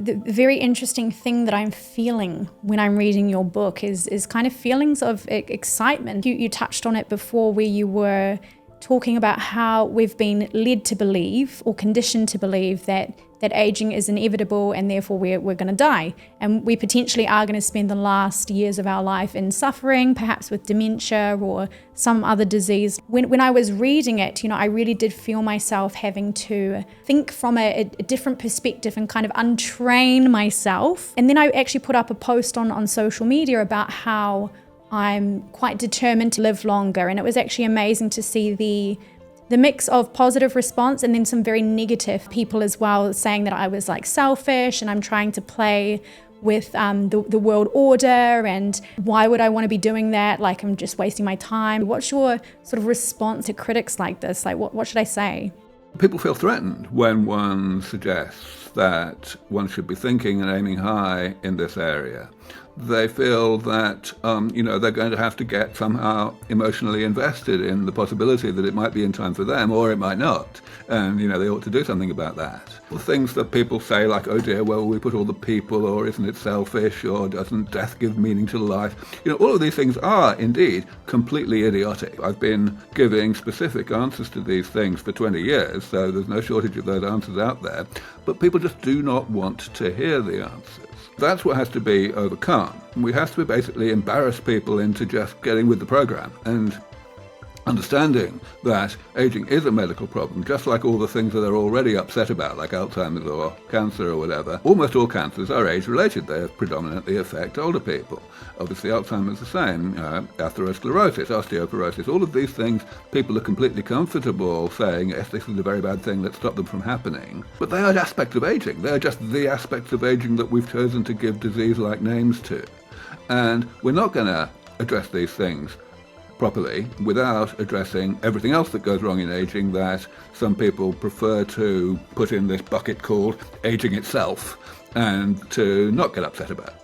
the very interesting thing that I'm feeling when I'm reading your book is kind of feelings of excitement. You touched on it before, where you were talking about how we've been led to believe or conditioned to believe that aging is inevitable and therefore we're going to die. And we potentially are going to spend the last years of our life in suffering, perhaps with dementia or some other disease. When I was reading it, I really did feel myself having to think from a different perspective and kind of untrain myself. And then I actually put up a post on social media about how I'm quite determined to live longer. And it was actually amazing to see the mix of positive response and then some very negative people as well, saying that I was like selfish and I'm trying to play with the world order, and why would I want to be doing that? Like, I'm just wasting my time. What's your sort of response to critics like this? Like, what should I say? People feel threatened when one suggests that one should be thinking and aiming high in this area. They feel that, they're going to have to get somehow emotionally invested in the possibility that it might be in time for them, or it might not. And, they ought to do something about that. The things that people say, like, oh dear, well, we put all the people, or isn't it selfish, or doesn't death give meaning to life? All of these things are indeed completely idiotic. I've been giving specific answers to these things for 20 years, so there's no shortage of those answers out there. But people just do not want to hear the answers. That's what has to be overcome. We have to basically embarrass people into just getting with the program and understanding that aging is a medical problem, just like all the things that they're already upset about, like Alzheimer's or cancer or whatever. Almost all cancers are age-related. They predominantly affect older people. Obviously, Alzheimer's the same, atherosclerosis, osteoporosis, all of these things, people are completely comfortable saying, yes, this is a very bad thing, let's stop them from happening. But they are aspects of aging. They're just the aspects of aging that we've chosen to give disease-like names to. And we're not going to address these things properly without addressing everything else that goes wrong in aging that some people prefer to put in this bucket called aging itself and to not get upset about.